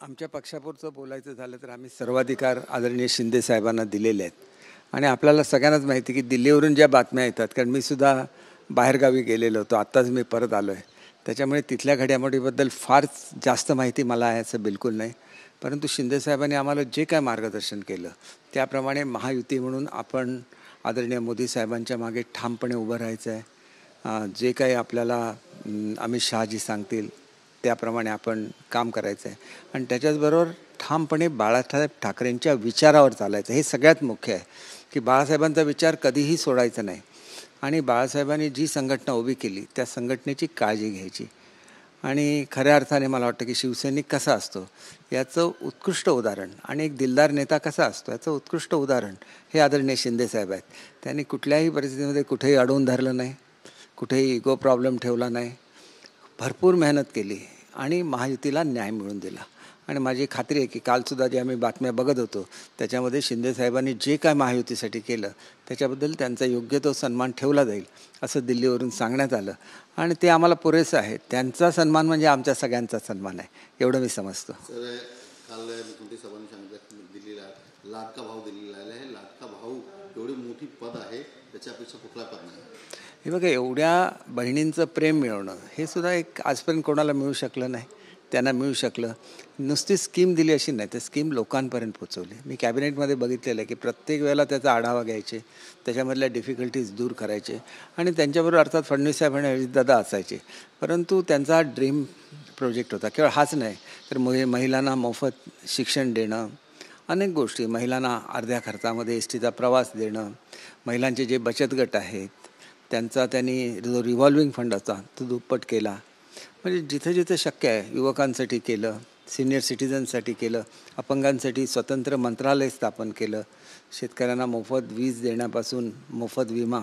आमच्या पक्षापुरतं बोलायचं झालं तर आम्ही सर्वाधिकार आदरणीय शिंदे साहेबांना दिलेले आहेत. आणि आपल्याला सगळ्यांनाच माहिती की दिल्लीवरून ज्या बातम्या येतात, कारण मी सुद्धा बाहेरगावी गेलेलो होतो, आत्ताच मी परत आलो आहे, त्याच्यामुळे तिथल्या घडामोडीबद्दल फार जास्त माहिती मला आहे असं बिलकुल नाही. परंतु शिंदे साहेबांनी आम्हाला जे काय मार्गदर्शन केलं त्याप्रमाणे महायुती म्हणून आपण आदरणीय मोदी साहेबांच्या मागे ठामपणे उभं राहायचं आहे. जे काही आपल्याला अमित शहाजी सांगतील त्याप्रमाणे आपण काम करायचं आहे आणि त्याच्याचबरोबर ठामपणे बाळासाहेब ठाकरेंच्या विचारावर चालायचं. हे सगळ्यात मुख्य आहे की बाळासाहेबांचा विचार कधीही सोडायचा नाही आणि बाळासाहेबांनी जी संघटना उभी केली त्या संघटनेची काळजी घ्यायची. आणि खऱ्या अर्थाने मला वाटतं की शिवसैनिक कसा असतो याचं उत्कृष्ट उदाहरण आणि एक दिलदार नेता कसा असतो याचं उत्कृष्ट उदाहरण हे आदरणीय शिंदेसाहेब आहेत. त्यांनी कुठल्याही परिस्थितीमध्ये कुठेही अडवून धरलं नाही, कुठेही इगो प्रॉब्लेम ठेवला नाही, भरपूर मेहनत केली आणि महायुतीला न्याय मिळवून दिला. आणि माझी खात्री आहे की कालसुद्धा जे आम्ही बातम्या बघत होतो त्याच्यामध्ये शिंदेसाहेबांनी जे काय महायुतीसाठी केलं त्याच्याबद्दल त्यांचा योग्य तो सन्मान ठेवला जाईल असं दिल्लीवरून सांगण्यात आलं आणि ते आम्हाला पुरेसं आहे. त्यांचा सन्मान म्हणजे आमच्या सगळ्यांचा सन्मान आहे एवढं मी समजतो. सर, काल मुख्यमंत्री साहेबांनी सांगितलं दिल्लीला लाडका भाऊ दिल्लीला आला आहे. लाडका भाऊ एवढी मोठी पद आहे त्याच्यापेक्षा कुठला पद नाही. हे बघा, एवढ्या बहिणींचं प्रेम मिळवणं हे सुद्धा एक आजपर्यंत कोणाला मिळू शकलं नाही. त्यांना मिळू शकलं. नुसती स्कीम दिली अशी नाही, तर स्कीम लोकांपर्यंत पोचवली. मी कॅबिनेटमध्ये बघितलेलं आहे की प्रत्येक वेळेला त्याचा आढावा घ्यायचे, त्याच्यामधल्या डिफिकल्टीज दूर करायचे आणि त्यांच्याबरोबर अर्थात फडणवीस साहेब आणि अजितदादा असायचे. परंतु त्यांचा ड्रीम प्रोजेक्ट होता. केवळ हाच नाही तर महिलांना मोफत शिक्षण देणं, अनेक गोष्टी, महिलांना अर्ध्या खर्चामध्ये एस टीचा प्रवास देणं, महिलांचे जे बचत गट आहेत त्यांचा त्यांनी जो रिव्हॉल्विंग फंड होता तो दुप्पट केला. म्हणजे जिथे जिथे शक्य आहे युवकांसाठी केलं, सिनियर सिटीजनसाठी केलं, अपंगांसाठी स्वतंत्र मंत्रालय स्थापन केलं, शेतकऱ्यांना मोफत वीज देण्यापासून मोफत विमा,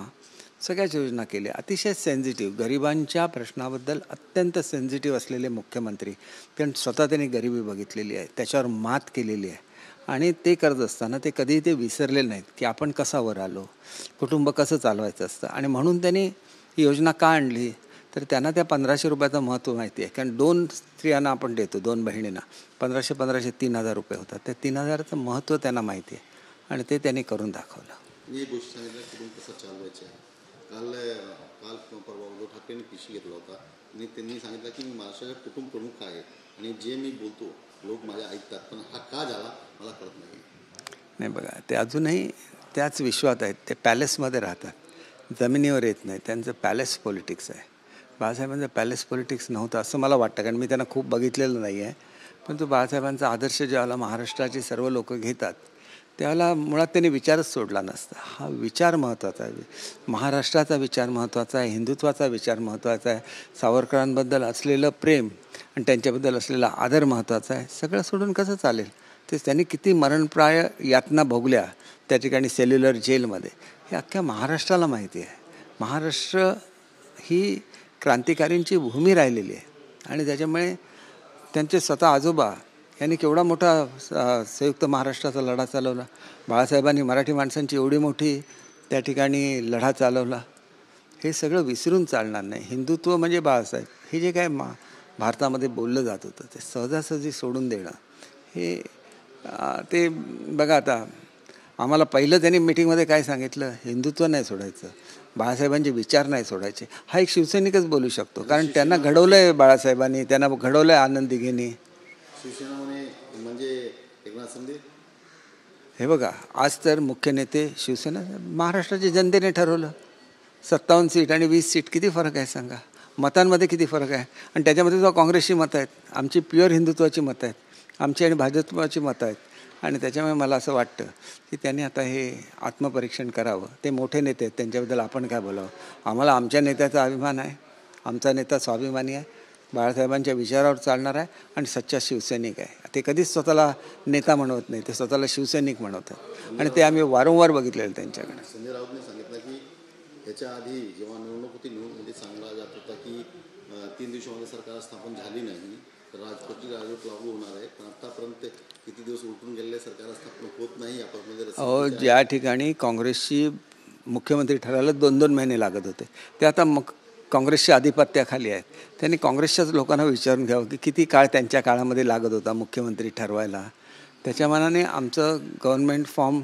सगळ्याच योजना केल्या. अतिशय सेन्सिटिव्ह, गरिबांच्या प्रश्नाबद्दल अत्यंत सेन्सिटिव्ह असलेले मुख्यमंत्री, कारण स्वतः त्यांनी गरिबी बघितलेली आहे, त्याच्यावर मात केलेली आहे आणि ते करत असताना ते कधीही ते विसरलेले नाहीत की आपण कसा वर आलो, कुटुंब कसं चालवायचं असतं. आणि म्हणून त्यांनी ही योजना का आणली तर त्यांना त्या 1500 रुपयाचं महत्त्व माहिती आहे. कारण 2 स्त्रियांना आपण देतो, 2 बहिणींना 1500 3,000 रुपये होतात. त्या 3,000चं महत्त्व त्यांना माहिती आहे आणि ते त्यांनी करून दाखवलं. मी एक गोष्ट सांगितलं कुटुंब कसं चालवायचं आहे. काल परवा उद्धव ठाकरेंनी पिशी घेतला होता आणि त्यांनी सांगितलं की मी महाराष्ट्राचा कुटुंब प्रमुख आहे आणि जे मी बोलतो लोक माझ्या ऐकतात, पण हा का झाला मला कळत नाही. नाही बघा, ते अजूनही त्याच विश्वात आहेत. ते पॅलेसमध्ये राहतात, जमिनीवर येत नाही. त्यांचं पॅलेस पॉलिटिक्स आहे. बाळासाहेबांचं पॅलेस पॉलिटिक्स नव्हतं असं मला वाटतं, कारण मी त्यांना खूप बघितलेलं नाही आहे. पण तो बाळासाहेबांचा आदर्श ज्यावेळेला महाराष्ट्राचे सर्व लोक घेतात त्यावेळेला मुळात त्यांनी विचारच सोडला नसता. हा विचार महत्त्वाचा आहे, महाराष्ट्राचा विचार महत्त्वाचा आहे, हिंदुत्वाचा विचार महत्त्वाचा आहे, सावरकरांबद्दल असलेलं प्रेम आणि त्यांच्याबद्दल असलेला आदर महत्त्वाचा आहे. सगळं सोडून कसं चालेल. तेच त्यांनी किती मरणप्राय यातना भोगल्या त्या ठिकाणी सेल्युलर जेलमध्ये, हे अख्ख्या महाराष्ट्राला माहिती आहे. महाराष्ट्र ही क्रांतिकारींची भूमी राहिलेली आहे आणि त्याच्यामुळे त्यांचे स्वतः आजोबा यांनी केवढा मोठा संयुक्त महाराष्ट्राचा लढा चालवला. बाळासाहेबांनी मराठी माणसांची एवढी मोठी त्या ठिकाणी लढा चालवला. हे सगळं विसरून चालणार नाही. हिंदुत्व म्हणजे बाळासाहेब हे जे काय भारतामध्ये बोललं जात होतं ते सहजासहजी सोडून देणं हे ते बघा. आता आम्हाला पहिलं त्यांनी मिटिंगमध्ये काय सांगितलं, हिंदुत्व नाही सोडायचं, बाळासाहेबांचे विचार नाही सोडायचे. हा एक शिवसैनिकच बोलू शकतो, कारण त्यांना घडवलं आहे बाळासाहेबांनी, त्यांना घडवलं आहे आनंद दिघेंनी. शिवसेना म्हणजे एकनाथ शिंदे. हे बघा, आज तर मुख्य नेते शिवसेना, महाराष्ट्राच्या जनतेने ठरवलं. 57 सीट आणि 20 सीट किती फरक आहे सांगा. मतांमध्ये किती फरक आहे. आणि त्याच्यामध्ये जो काँग्रेसची मतं आहेत, आमची प्युअर हिंदुत्वाची मतं आहेत, आमची आणि भाजपची मतं आहेत. आणि त्याच्यामुळे मला असं वाटतं की त्यांनी आता हे आत्मपरीक्षण करावं. ते मोठे नेते आहेत, त्यांच्याबद्दल आपण काय बोलावं. आम्हाला आमच्या नेत्याचा अभिमान आहे, आमचा नेता स्वाभिमानी आहे, बाळासाहेबांच्या विचारावर चालणार आहे आणि सच्चा शिवसैनिक आहे. ते कधीच स्वतःला नेता म्हणवत नाही, ते स्वतःला शिवसैनिक म्हणवतात आणि ते आम्ही वारंवार बघितलेलं त्यांच्याकडे. संजय राऊतने सांगितलं की याच्या आधी जेव्हा निवडणूक होती, निवडणुकीमध्ये सांगला जात होता की 3 दिवसामध्ये सरकार स्थापन झाली नाही तर राजकोटची राजवट लागू होणार आहे. पण आतापर्यंत किती दिवस उलटून गेलेले सरकार स्थापन होत नाही. आपण ज्या ठिकाणी काँग्रेसची मुख्यमंत्री ठरायला 2-2 महिने लागत होते ते आता मग काँग्रेसच्या आधिपत्याखाली आहेत. त्यांनी काँग्रेसच्याच लोकांना विचारून घ्यावं की किती काळ त्यांच्या काळामध्ये लागत होता मुख्यमंत्री ठरवायला. त्याच्या मानाने आमचं गव्हर्नमेंट फॉर्म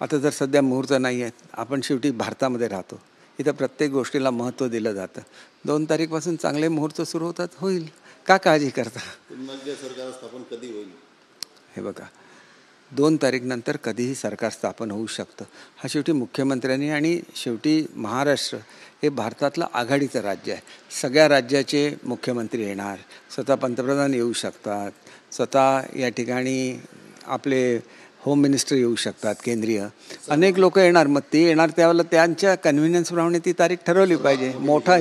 आता जर सध्या मुहूर्त नाही आहेत. आपण शेवटी भारतामध्ये राहतो, इथं प्रत्येक गोष्टीला महत्त्व दिलं जातं. 2 तारीखपासून चांगले मुहूर्त सुरू होतात, होईल. का काळजी करता? पुन्हा सरकार स्थापन कधी होईल? हे बघा, 2 तारीखनंतर कधीही सरकार स्थापन होऊ शकतं. हा शेवटी मुख्यमंत्र्यांनी आणि शेवटी महाराष्ट्र हे भारतातलं आघाडीचं राज्य आहे. सगळ्या राज्याचे मुख्यमंत्री येणार, स्वतः पंतप्रधान येऊ शकतात, स्वतः या ठिकाणी आपले होम मिनिस्टर येऊ शकतात, केंद्रीय अनेक लोक येणार. मग ते येणार त्यावेळेला त्यांच्या कन्व्हिनियन्सप्रमाणे ती तारीख ठरवली पाहिजे. मोठा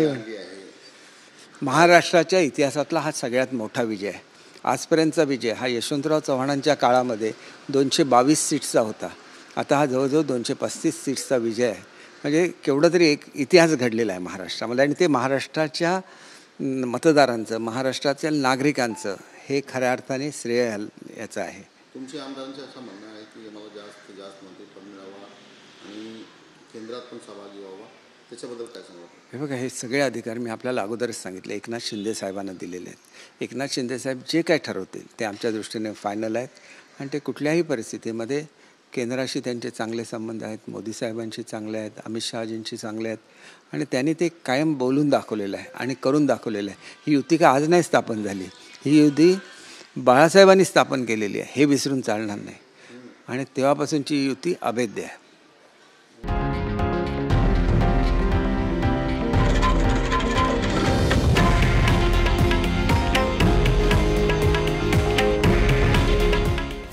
महाराष्ट्राच्या इतिहासातला हा सगळ्यात मोठा विजय आहे. आजपर्यंतचा विजय हा यशवंतराव चव्हाणांच्या काळामध्ये 222 सीट्सचा होता. आता हा जवळजवळ 235 सीट्सचा विजय आहे. म्हणजे केवढं तरी एक इतिहास घडलेला आहे महाराष्ट्रामध्ये. आणि ते महाराष्ट्राच्या मतदारांचं, महाराष्ट्राच्या नागरिकांचं हे खऱ्या अर्थाने श्रेय याचं आहे. तुमच्या आमदारांचं असं म्हणणं आहे की मला जास्त मंत्रिपद मिळावा आणि केंद्रात पण सहभागी व्हावा, त्याच्याबद्दल काय सांगा? हे बघा, हे सगळे अधिकार मी आपल्याला अगोदरच सांगितले एकनाथ शिंदे साहेबांना दिलेले आहेत. एकनाथ शिंदे साहेब जे काय ठरवतील ते आमच्या दृष्टीने फायनल आहेत. आणि ते कुठल्याही परिस्थितीमध्ये केंद्राशी त्यांचे चांगले संबंध आहेत, मोदी साहेबांशी चांगले आहेत, अमित शहाजींशी चांगले आहेत. आणि त्यांनी ते कायम बोलून दाखवलेलं आहे आणि करून दाखवलेलं आहे. ही युती का आज नाही स्थापन झाली, ही युती बाळासाहेबांनी स्थापन केलेली आहे, हे विसरून चालणार नाही. आणि तेव्हापासूनची युती अभेद्य आहे.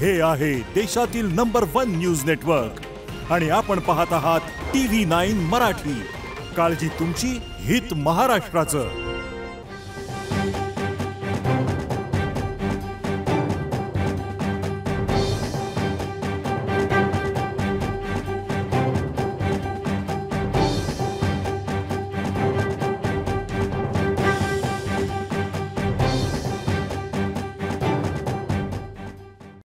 हे आहे देशातील नंबर 1 न्यूज नेटवर्क आणि आपण पाहत आहात TV9 मराठी. काळजी तुमची, हित महाराष्ट्राचं.